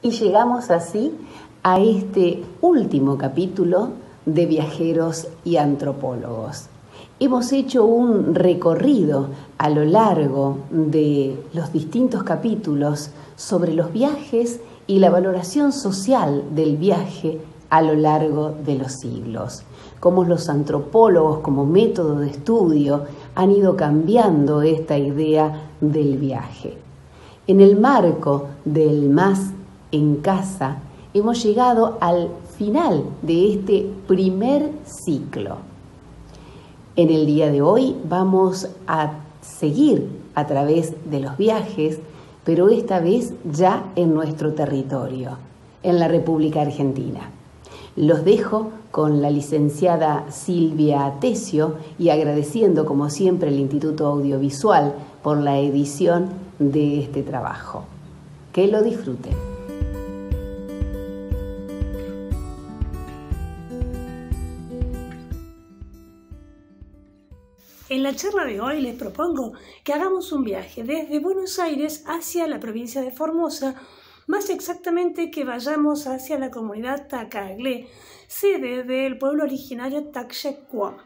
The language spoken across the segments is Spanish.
Y llegamos así a este último capítulo de Viajeros y Antropólogos. Hemos hecho un recorrido a lo largo de los distintos capítulos sobre los viajes y la valoración social del viaje a lo largo de los siglos. Cómo los antropólogos como método de estudio han ido cambiando esta idea del viaje. En el marco del Más en Casa, hemos llegado al final de este primer ciclo. En el día de hoy vamos a seguir a través de los viajes, pero esta vez ya en nuestro territorio, en la República Argentina. Los dejo con la licenciada Silvia Atesio y agradeciendo como siempre al Instituto Audiovisual por la edición de este trabajo. Que lo disfruten. En la charla de hoy les propongo que hagamos un viaje desde Buenos Aires hacia la provincia de Formosa, más exactamente que vayamos hacia la comunidad Tacaglé, sede del pueblo originario Taxecuá.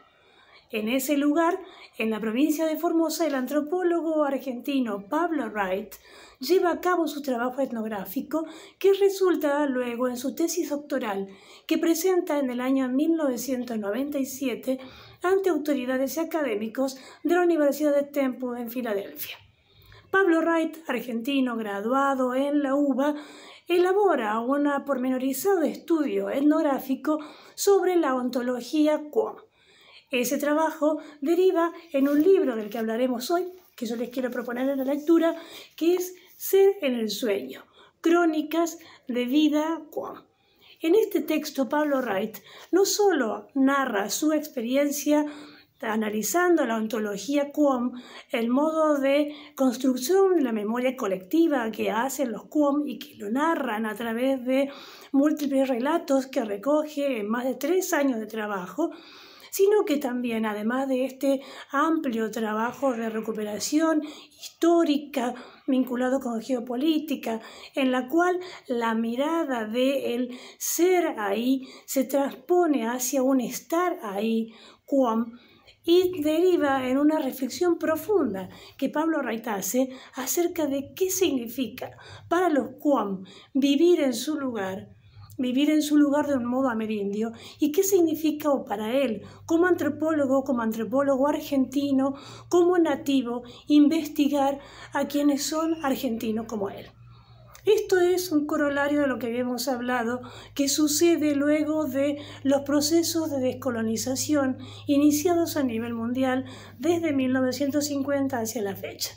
En ese lugar, en la provincia de Formosa, el antropólogo argentino Pablo Wright lleva a cabo su trabajo etnográfico que resulta luego en su tesis doctoral que presenta en el año 1997 ante autoridades y académicos de la Universidad de Temple en Filadelfia. Pablo Wright, argentino graduado en la UBA, elabora un pormenorizado estudio etnográfico sobre la ontología Qom. Ese trabajo deriva en un libro del que hablaremos hoy, que yo les quiero proponer en la lectura, que es Ser en el sueño, crónicas de vida Qom. En este texto, Pablo Wright no solo narra su experiencia analizando la ontología Qom, el modo de construcción de la memoria colectiva que hacen los Qom y que lo narran a través de múltiples relatos que recoge en más de 3 años de trabajo, sino que también, además de este amplio trabajo de recuperación histórica vinculado con geopolítica, en la cual la mirada del ser ahí se transpone hacia un estar ahí, Qom, y deriva en una reflexión profunda que Pablo Wright hace acerca de qué significa para los Qom vivir en su lugar de un modo amerindio y qué significa para él como antropólogo argentino, como nativo, investigar a quienes son argentinos como él. Esto es un corolario de lo que habíamos hablado, que sucede luego de los procesos de descolonización iniciados a nivel mundial desde 1950 hacia la fecha.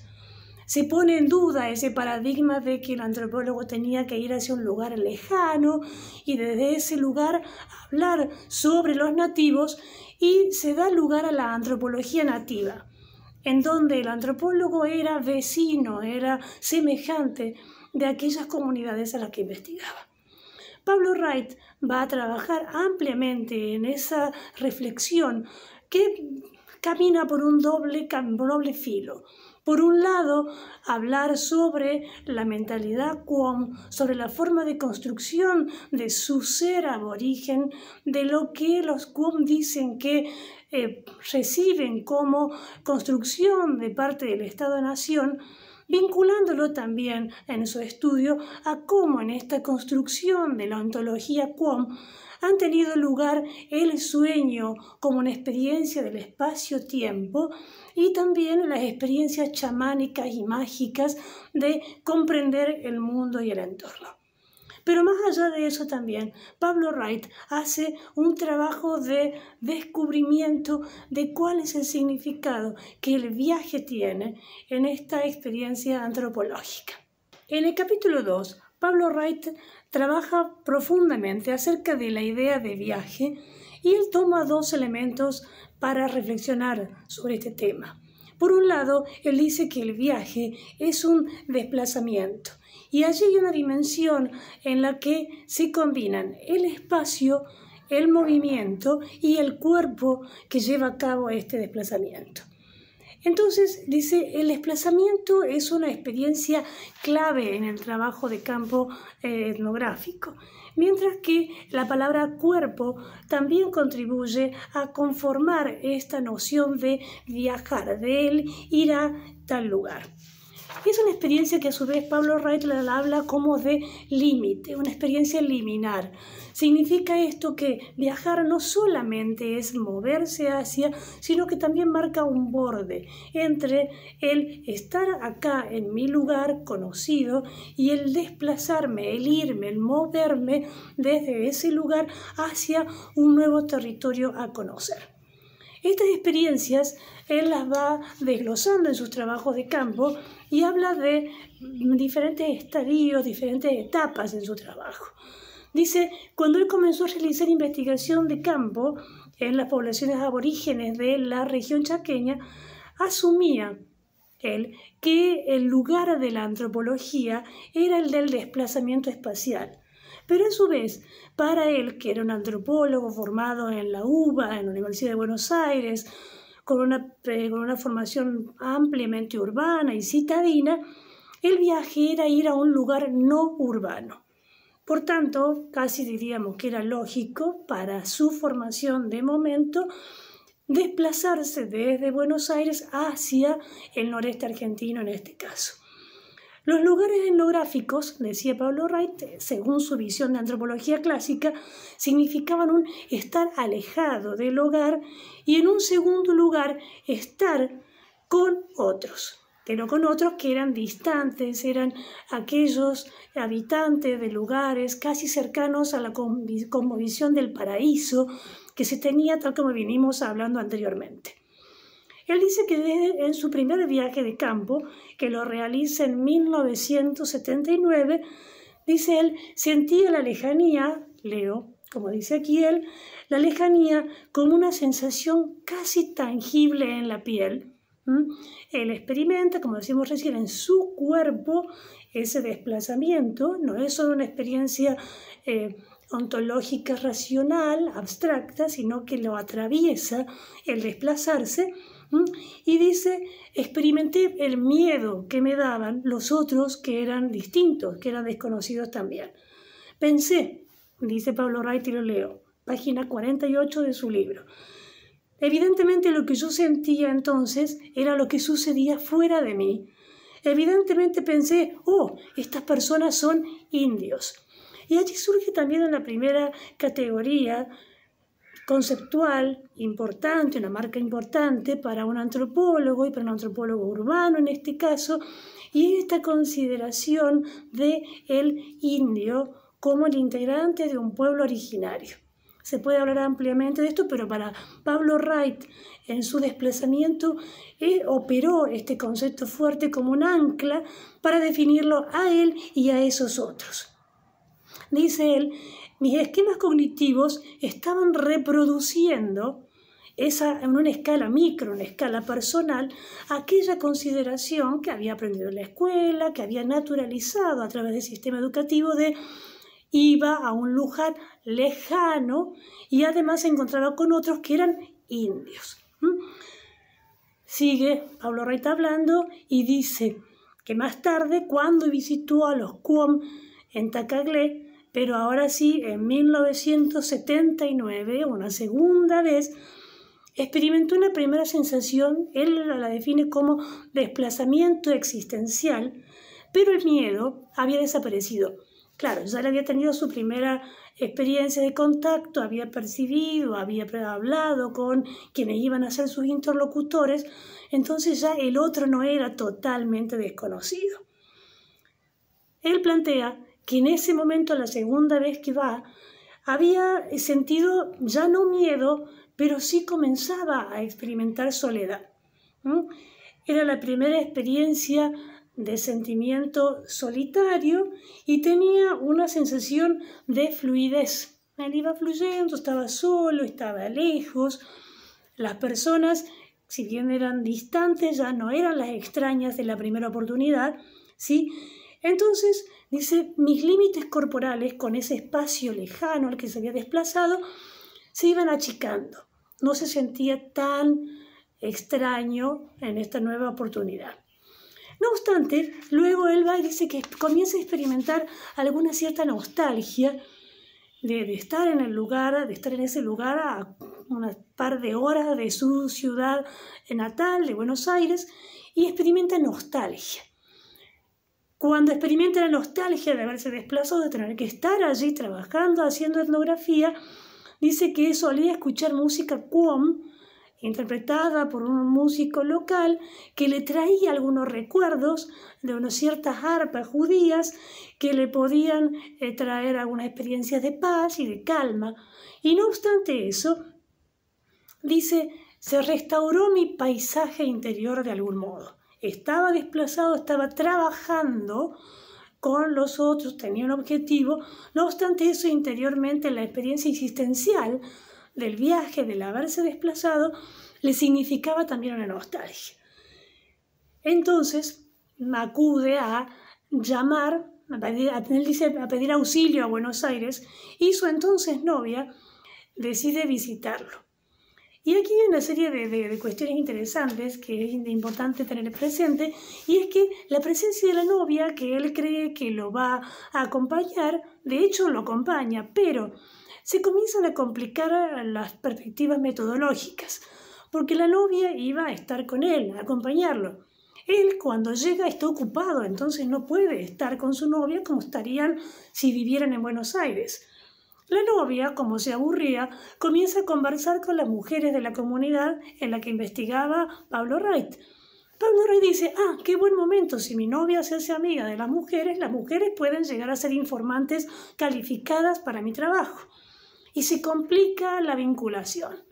Se pone en duda ese paradigma de que el antropólogo tenía que ir hacia un lugar lejano y desde ese lugar hablar sobre los nativos, y se da lugar a la antropología nativa, en donde el antropólogo era vecino, era semejante de aquellas comunidades a las que investigaba. Pablo Wright va a trabajar ampliamente en esa reflexión que camina por un doble filo. Por un lado, hablar sobre la mentalidad Qom, sobre la forma de construcción de su ser aborigen, de lo que los Qom dicen que reciben como construcción de parte del Estado-Nación, vinculándolo también en su estudio a cómo en esta construcción de la ontología Qom han tenido lugar el sueño como una experiencia del espacio-tiempo y también las experiencias chamánicas y mágicas de comprender el mundo y el entorno. Pero más allá de eso también, Pablo Wright hace un trabajo de descubrimiento de cuál es el significado que el viaje tiene en esta experiencia antropológica. En el capítulo 2, Pablo Wright trabaja profundamente acerca de la idea de viaje y él toma 2 elementos para reflexionar sobre este tema. Por un lado, él dice que el viaje es un desplazamiento y allí hay una dimensión en la que se combinan el espacio, el movimiento y el cuerpo que lleva a cabo este desplazamiento. Entonces, dice, el desplazamiento es una experiencia clave en el trabajo de campo etnográfico, mientras que la palabra cuerpo también contribuye a conformar esta noción de viajar, de él ir a tal lugar. Es una experiencia que a su vez Pablo Wright la habla como de límite, una experiencia liminar. Significa esto que viajar no solamente es moverse hacia, sino que también marca un borde entre el estar acá en mi lugar conocido y el desplazarme, el irme, el moverme desde ese lugar hacia un nuevo territorio a conocer. Estas experiencias él las va desglosando en sus trabajos de campo y habla de diferentes estadios, diferentes etapas en su trabajo. Dice, cuando él comenzó a realizar investigación de campo en las poblaciones aborígenes de la región chaqueña, asumía él que el lugar de la antropología era el del desplazamiento espacial. Pero a su vez, para él, que era un antropólogo formado en la UBA, en la Universidad de Buenos Aires, con una formación ampliamente urbana y citadina, el viaje era ir a un lugar no urbano. Por tanto, casi diríamos que era lógico para su formación de momento desplazarse desde Buenos Aires hacia el noreste argentino en este caso. Los lugares etnográficos, decía Pablo Wright, según su visión de antropología clásica, significaban un estar alejado del hogar y en un segundo lugar estar con otros, pero con otros que eran distantes, eran aquellos habitantes de lugares casi cercanos a la cosmovisión del paraíso que se tenía tal como vinimos hablando anteriormente. Él dice que en su primer viaje de campo, que lo realiza en 1979, dice él, sentía la lejanía, leo, como dice aquí él, la lejanía como una sensación casi tangible en la piel. Él experimenta, como decimos recién, en su cuerpo ese desplazamiento, no es solo una experiencia ontológica, racional, abstracta, sino que lo atraviesa el desplazarse. Y dice, experimenté el miedo que me daban los otros que eran distintos, que eran desconocidos también. Pensé, dice Pablo Wright y lo leo, página 48 de su libro. Evidentemente lo que yo sentía entonces era lo que sucedía fuera de mí. Evidentemente pensé, estas personas son indios. Y allí surge también la primera categoría conceptual importante, una marca importante para un antropólogo y para un antropólogo urbano en este caso, y esta consideración de el indio como el integrante de un pueblo originario. Se puede hablar ampliamente de esto, pero para Pablo Wright, en su desplazamiento, operó este concepto fuerte como un ancla para definirlo a él y a esos otros. Dice él, mis esquemas cognitivos estaban reproduciendo en una escala micro, una escala personal, aquella consideración que había aprendido en la escuela, que había naturalizado a través del sistema educativo de iba a un lugar lejano y además se encontraba con otros que eran indios. Sigue Pablo Wright hablando y dice que más tarde, cuando visitó a los Cuom en Tacaglé, pero ahora sí, en 1979, una segunda vez, experimentó una primera sensación, él la define como desplazamiento existencial, pero el miedo había desaparecido. Claro, ya le había tenido su primera experiencia de contacto, había percibido, había hablado con quienes iban a ser sus interlocutores, entonces ya el otro no era totalmente desconocido. Él plantea que en ese momento, la segunda vez que va, había sentido ya no miedo, pero sí comenzaba a experimentar soledad. Era la primera experiencia de sentimiento solitario y tenía una sensación de fluidez. Él iba fluyendo, estaba solo, estaba lejos. Las personas, si bien eran distantes, ya no eran las extrañas de la primera oportunidad, ¿sí? Entonces, dice, mis límites corporales con ese espacio lejano al que se había desplazado se iban achicando. No se sentía tan extraño en esta nueva oportunidad. No obstante, luego él va y dice que comienza a experimentar alguna cierta nostalgia de estar en el lugar, de estar en ese lugar a unas par de horas de su ciudad natal, de Buenos Aires, y experimenta nostalgia. Cuando experimenta la nostalgia de haberse desplazado, de tener que estar allí trabajando, haciendo etnografía, dice que solía escuchar música qom, interpretada por un músico local que le traía algunos recuerdos de unas ciertas arpas judías que le podían traer algunas experiencias de paz y de calma. Y no obstante eso, dice, se restauró mi paisaje interior de algún modo. Estaba desplazado, estaba trabajando con los otros, tenía un objetivo. No obstante eso, interiormente la experiencia existencial del viaje, del haberse desplazado, le significaba también una nostalgia. Entonces acude a llamar, él dice, a pedir auxilio a Buenos Aires, y su entonces novia decide visitarlo. Y aquí hay una serie de cuestiones interesantes que es importante tener presente, y es que la presencia de la novia, que él cree que lo va a acompañar, de hecho lo acompaña, pero se comienzan a complicar las perspectivas metodológicas, porque la novia iba a estar con él, a acompañarlo. Él cuando llega está ocupado, entonces no puede estar con su novia como estarían si vivieran en Buenos Aires. La novia, como se aburría, comienza a conversar con las mujeres de la comunidad en la que investigaba Pablo Wright. Pablo Wright dice, qué buen momento, si mi novia se hace amiga de las mujeres pueden llegar a ser informantes calificadas para mi trabajo. Y se complica la vinculación.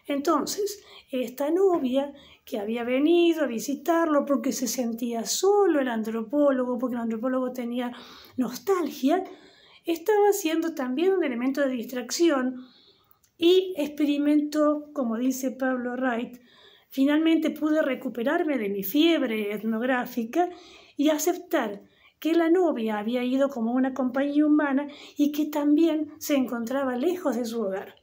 Entonces, esta novia que había venido a visitarlo porque se sentía solo el antropólogo, porque el antropólogo tenía nostalgia, estaba siendo también un elemento de distracción y experimentó, como dice Pablo Wright, finalmente pude recuperarme de mi fiebre etnográfica y aceptar que la novia había ido como una compañía humana y que también se encontraba lejos de su hogar.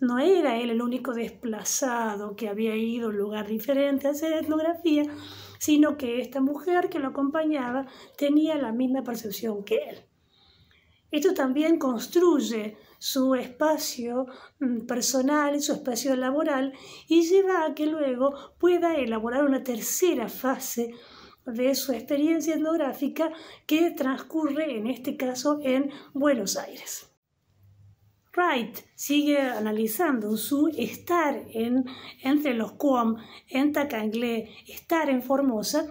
No era él el único desplazado que había ido a un lugar diferente a hacer etnografía, sino que esta mujer que lo acompañaba tenía la misma percepción que él. Esto también construye su espacio personal, su espacio laboral, y lleva a que luego pueda elaborar una tercera fase de su experiencia etnográfica que transcurre, en este caso, en Buenos Aires. Wright sigue analizando su estar entre los qom, en Tacanglé, estar en Formosa,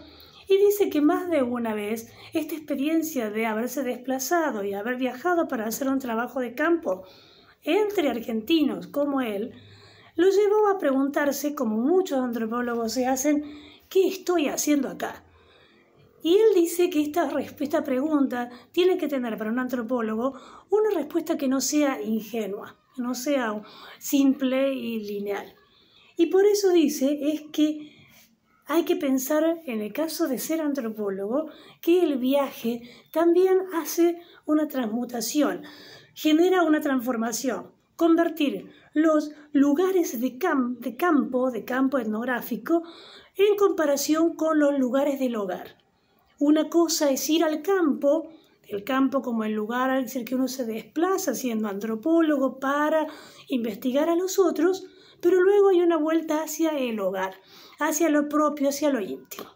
y dice que más de una vez esta experiencia de haberse desplazado y haber viajado para hacer un trabajo de campo entre argentinos como él, lo llevó a preguntarse, como muchos antropólogos se hacen, ¿qué estoy haciendo acá? Y él dice que esta pregunta tiene que tener para un antropólogo una respuesta que no sea ingenua, que no sea simple y lineal. Y por eso dice es que hay que pensar, en el caso de ser antropólogo, que el viaje también hace una transmutación, genera una transformación, convertir los lugares de campo etnográfico en comparación con los lugares del hogar. Una cosa es ir al campo, el campo como el lugar al que uno se desplaza siendo antropólogo para investigar a los otros, pero luego hay una vuelta hacia el hogar, hacia lo propio, hacia lo íntimo.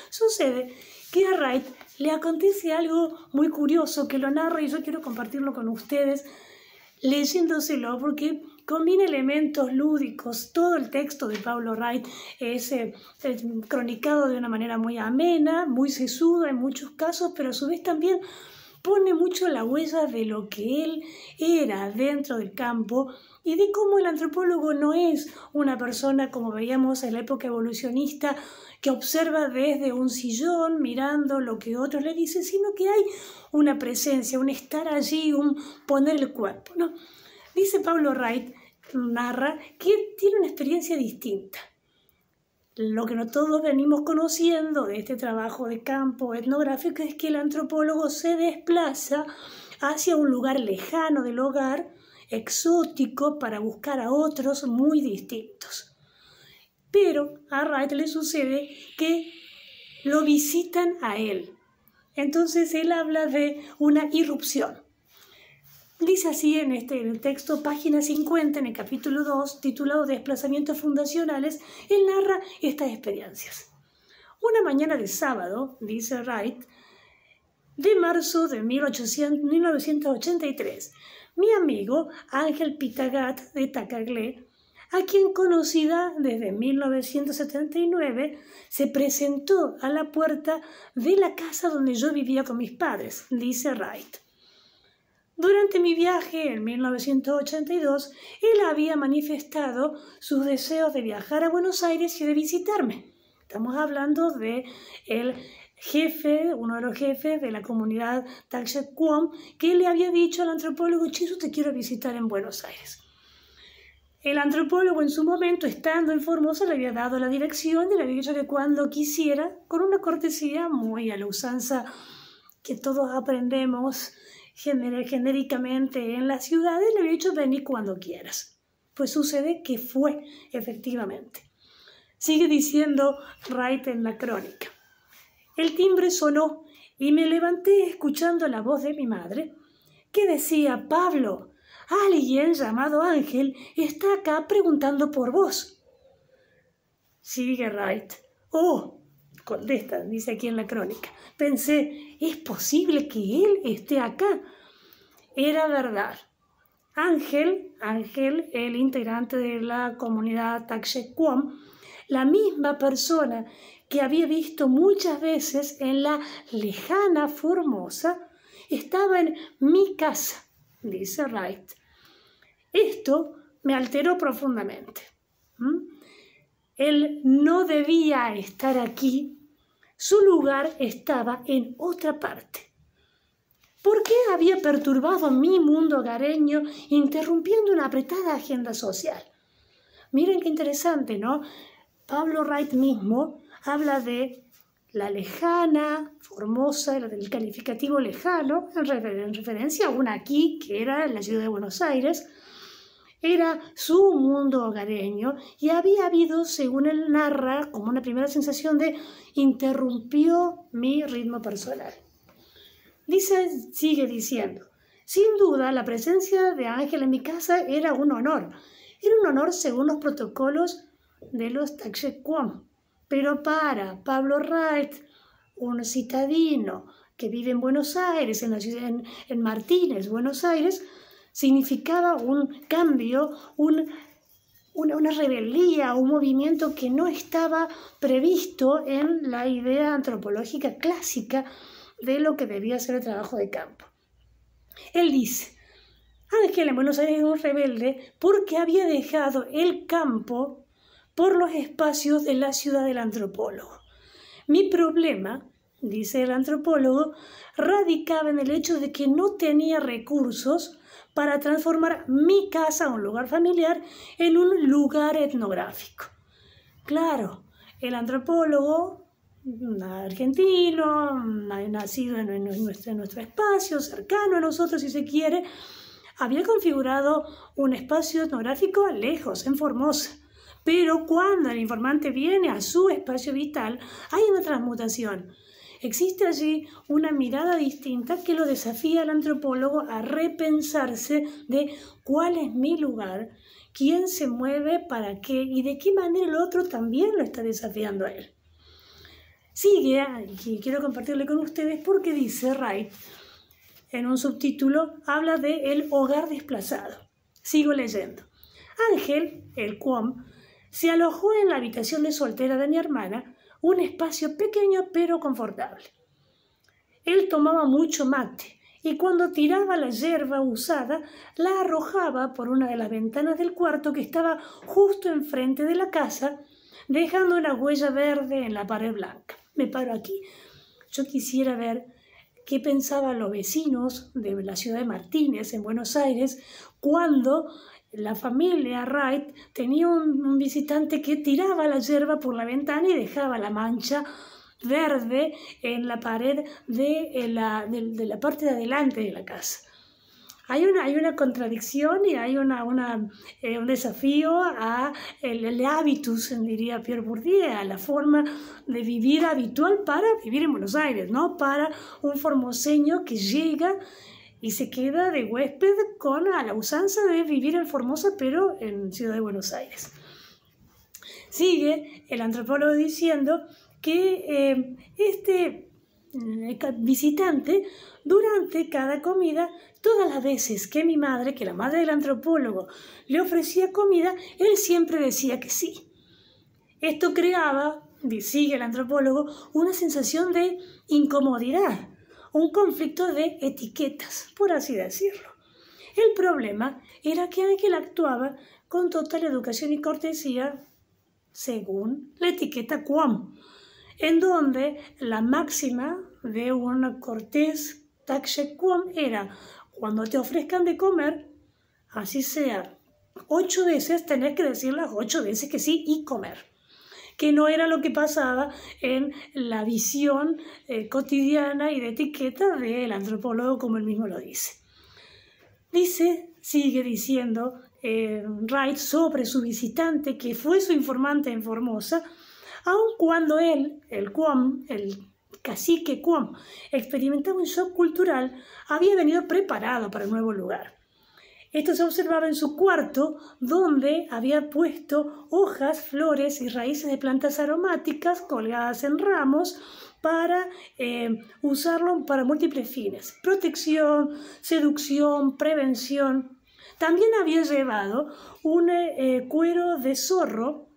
Sucede que a Wright le acontece algo muy curioso que lo narra y yo quiero compartirlo con ustedes leyéndoselo porque combina elementos lúdicos. Todo el texto de Pablo Wright es cronicado de una manera muy amena, muy sesuda en muchos casos, pero a su vez también pone mucho la huella de lo que él era dentro del campo y de cómo el antropólogo no es una persona, como veíamos en la época evolucionista, que observa desde un sillón mirando lo que otros le dicen, sino que hay una presencia, un estar allí, un poner el cuerpo, ¿no? Dice Pablo Wright, narra, que tiene una experiencia distinta. Lo que no todos venimos conociendo de este trabajo de campo etnográfico es que el antropólogo se desplaza hacia un lugar lejano del hogar, exótico, para buscar a otros muy distintos. Pero a Wright le sucede que lo visitan a él. Entonces él habla de una irrupción. Dice así en el texto, página 50, en el capítulo 2, titulado Desplazamientos fundacionales, él narra estas experiencias. Una mañana de sábado, dice Wright, de marzo de 1983, mi amigo Ángel Pitagat de Tacaglé, a quien conocida desde 1979, se presentó a la puerta de la casa donde yo vivía con mis padres, dice Wright. Durante mi viaje en 1982, él había manifestado sus deseos de viajar a Buenos Aires y de visitarme. Estamos hablando de el jefe, uno de los jefes de la comunidad Taxet Quom, que le había dicho al antropólogo, Chiso, te quiero visitar en Buenos Aires. El antropólogo en su momento, estando en Formosa, le había dado la dirección y le había dicho que cuando quisiera, con una cortesía muy a la usanza que todos aprendemos genéricamente en las ciudades, le había dicho, vení cuando quieras. Pues sucede que fue, efectivamente. Sigue diciendo Wright en la crónica. El timbre sonó y me levanté escuchando la voz de mi madre, que decía, Pablo, alguien llamado Ángel está acá preguntando por vos. Sigue Wright. Oh, contesta, dice aquí en la crónica. Pensé, ¿es posible que él esté acá? Era verdad. Ángel, el integrante de la comunidad Taxet Quom, la misma persona que había visto muchas veces en la lejana Formosa, estaba en mi casa, dice Wright. Esto me alteró profundamente. Él no debía estar aquí. Su lugar estaba en otra parte. ¿Por qué había perturbado mi mundo hogareño, interrumpiendo una apretada agenda social? Miren qué interesante, ¿no? Pablo Wright mismo habla de la lejana, Formosa, del calificativo lejano, en referencia a una aquí, que era la ciudad de Buenos Aires. Era su mundo hogareño y había habido, según él narra, como una primera sensación de interrumpió mi ritmo personal. Sigue diciendo, sin duda la presencia de Ángel en mi casa era un honor. Era un honor según los protocolos de los Taxet Quom. Pero para Pablo Wright, un citadino que vive en Buenos Aires, en Martínez, Buenos Aires, significaba un cambio, una rebeldía, un movimiento que no estaba previsto en la idea antropológica clásica de lo que debía ser el trabajo de campo. Él dice, Ángel en Buenos Aires era un rebelde porque había dejado el campo por los espacios de la ciudad del antropólogo. Mi problema, dice el antropólogo, radicaba en el hecho de que no tenía recursos para transformar mi casa, un lugar familiar, en un lugar etnográfico. Claro, el antropólogo argentino, nacido en nuestro espacio, cercano a nosotros si se quiere, había configurado un espacio etnográfico lejos, en Formosa. Pero cuando el informante viene a su espacio vital, hay una transmutación. Existe allí una mirada distinta que lo desafía al antropólogo a repensarse de cuál es mi lugar, quién se mueve, para qué y de qué manera el otro también lo está desafiando a él. Sigue, y quiero compartirle con ustedes porque dice Wright, en un subtítulo, habla de el hogar desplazado. Sigo leyendo. Ángel, el Quom, se alojó en la habitación de soltera de mi hermana, un espacio pequeño pero confortable. Él tomaba mucho mate y cuando tiraba la yerba usada la arrojaba por una de las ventanas del cuarto que estaba justo enfrente de la casa, dejando una huella verde en la pared blanca. Me paro aquí. Yo quisiera ver qué pensaban los vecinos de la ciudad de Martínez, en Buenos Aires, cuando la familia Wright tenía un visitante que tiraba la yerba por la ventana y dejaba la mancha verde en la pared de la parte de adelante de la casa. Hay una contradicción y hay un desafío a el hábitus, diría Pierre Bourdieu, a la forma de vivir habitual para vivir en Buenos Aires, no para un formoseño que llega y se queda de huésped a la usanza de vivir en Formosa, pero en Ciudad de Buenos Aires. Sigue el antropólogo diciendo que este visitante, durante cada comida, todas las veces que mi madre, que la madre del antropólogo, le ofrecía comida, él siempre decía que sí. Esto creaba, sigue el antropólogo, una sensación de incomodidad, un conflicto de etiquetas, por así decirlo. El problema era que Ángel actuaba con total educación y cortesía según la etiqueta Quam, en donde la máxima de una cortés taxe Quam era: cuando te ofrezcan de comer, así sea 8 veces, tenés que decir las 8 veces que sí y comer. Que no era lo que pasaba en la visión cotidiana y de etiqueta del antropólogo, como él mismo lo dice. Sigue diciendo Wright sobre su visitante, que fue su informante en Formosa, aun cuando él, el cacique Quam, experimentaba un shock cultural, había venido preparado para el nuevo lugar. Esto se observaba en su cuarto, donde había puesto hojas, flores y raíces de plantas aromáticas colgadas en ramos para usarlo para múltiples fines: protección, seducción, prevención. También había llevado un cuero de zorro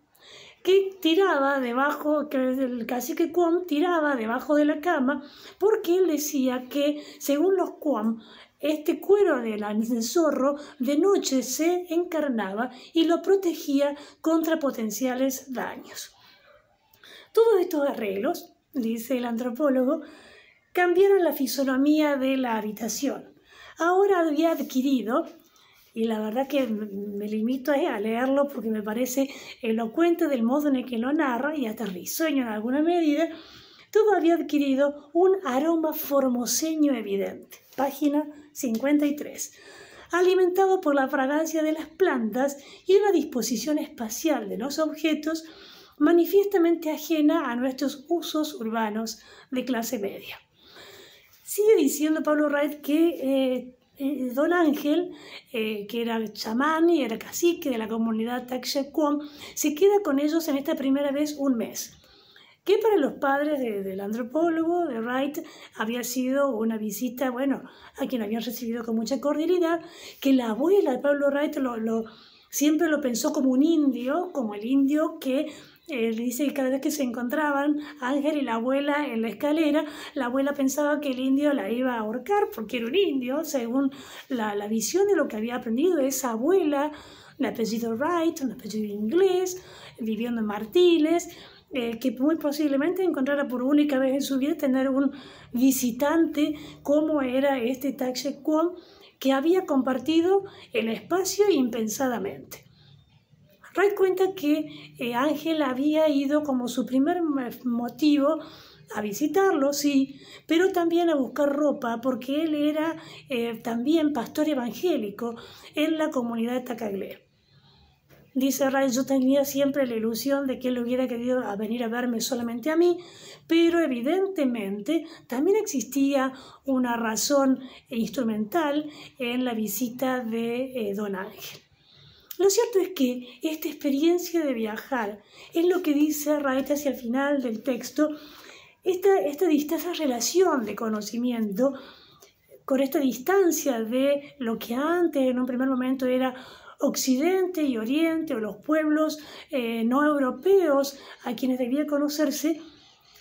que el cacique Quam tiraba debajo de la cama, porque él decía que, según los Quam, este cuero del zorro de noche se encarnaba y lo protegía contra potenciales daños. Todos estos arreglos, dice el antropólogo, cambiaron la fisonomía de la habitación. Ahora había adquirido, y la verdad que me limito a leerlo porque me parece elocuente del modo en el que lo narra y hasta risueño en alguna medida, todo había adquirido un aroma formoseño evidente. Página 53. Alimentado por la fragancia de las plantas y una disposición espacial de los objetos manifiestamente ajena a nuestros usos urbanos de clase media. Sigue diciendo Pablo Wright que Don Ángel, que era chamán y era cacique de la comunidad Taxe Quam, se queda con ellos en esta primera vez un mes, que para los padres del antropólogo, de Wright, había sido una visita, a quien habían recibido con mucha cordialidad, que la abuela de Pablo Wright siempre lo pensó como un indio, como el indio que dice que cada vez que se encontraban Ángel y la abuela en la escalera, la abuela pensaba que el indio la iba a ahorcar porque era un indio, según la visión de lo que había aprendido esa abuela, de apellido Wright, un apellido inglés, viviendo en Martínez, que muy posiblemente encontrara por única vez en su vida tener un visitante como era este Taxe Quam, que había compartido el espacio impensadamente. Wright cuenta que Ángel había ido como su primer motivo a visitarlo, sí, pero también a buscar ropa, porque él era también pastor evangélico en la comunidad de Tacaglé. Dice Wright: yo tenía siempre la ilusión de que él hubiera querido venir a verme solamente a mí, pero evidentemente también existía una razón instrumental en la visita de Don Ángel. Lo cierto es que esta experiencia de viajar es lo que dice Wright hacia el final del texto, esta relación de conocimiento, con esta distancia de lo que antes en un primer momento era Occidente y Oriente, o los pueblos no europeos a quienes debía conocerse.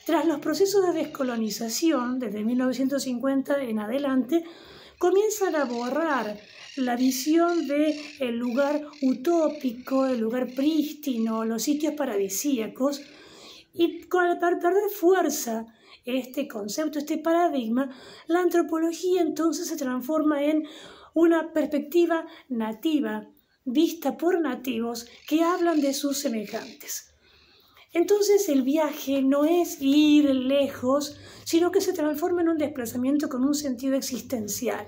Tras los procesos de descolonización, desde 1950 en adelante, comienzan a borrar la visión del lugar utópico, el lugar prístino, los sitios paradisíacos, y al perder fuerza este concepto, este paradigma, la antropología entonces se transforma en una perspectiva nativa, vista por nativos que hablan de sus semejantes. Entonces el viaje no es ir lejos, sino que se transforma en un desplazamiento con un sentido existencial.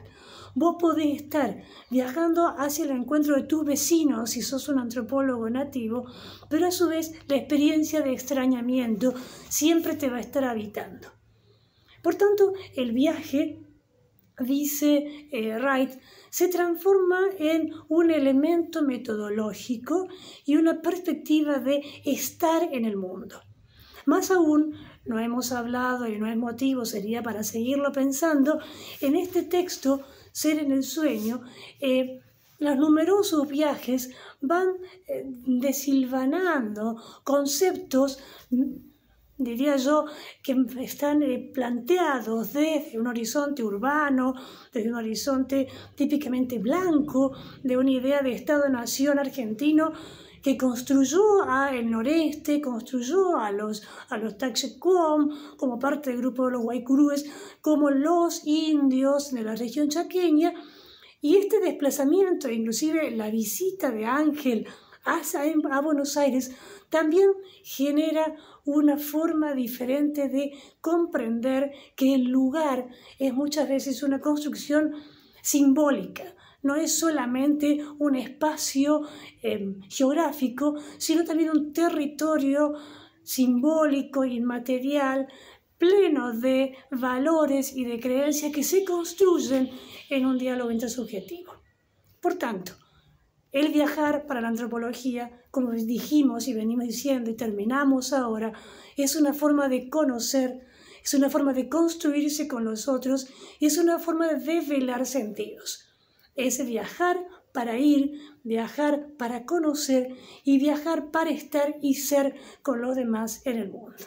Vos podés estar viajando hacia el encuentro de tus vecinos si sos un antropólogo nativo, pero a su vez la experiencia de extrañamiento siempre te va a estar habitando. Por tanto, el viaje, dice Wright, se transforma en un elemento metodológico y una perspectiva de estar en el mundo. Más aún, no hemos hablado y no es motivo, sería para seguirlo pensando, en este texto, Ser en el sueño, los numerosos viajes van desilvanando conceptos, diría yo, que están planteados desde un horizonte urbano, desde un horizonte típicamente blanco, de una idea de Estado-nación argentino que construyó el noreste, construyó a los Taxecuom como parte del grupo de los Guaycurúes, como los indios de la región chaqueña, y este desplazamiento, inclusive la visita de Ángel a Buenos Aires, también genera una forma diferente de comprender que el lugar es muchas veces una construcción simbólica. No es solamente un espacio geográfico, sino también un territorio simbólico, inmaterial, pleno de valores y de creencias que se construyen en un diálogo intersubjetivo. Por tanto, el viajar para la antropología, como dijimos y venimos diciendo y terminamos ahora, es una forma de conocer, es una forma de construirse con los otros y es una forma de develar sentidos. Es viajar para ir, viajar para conocer y viajar para estar y ser con los demás en el mundo.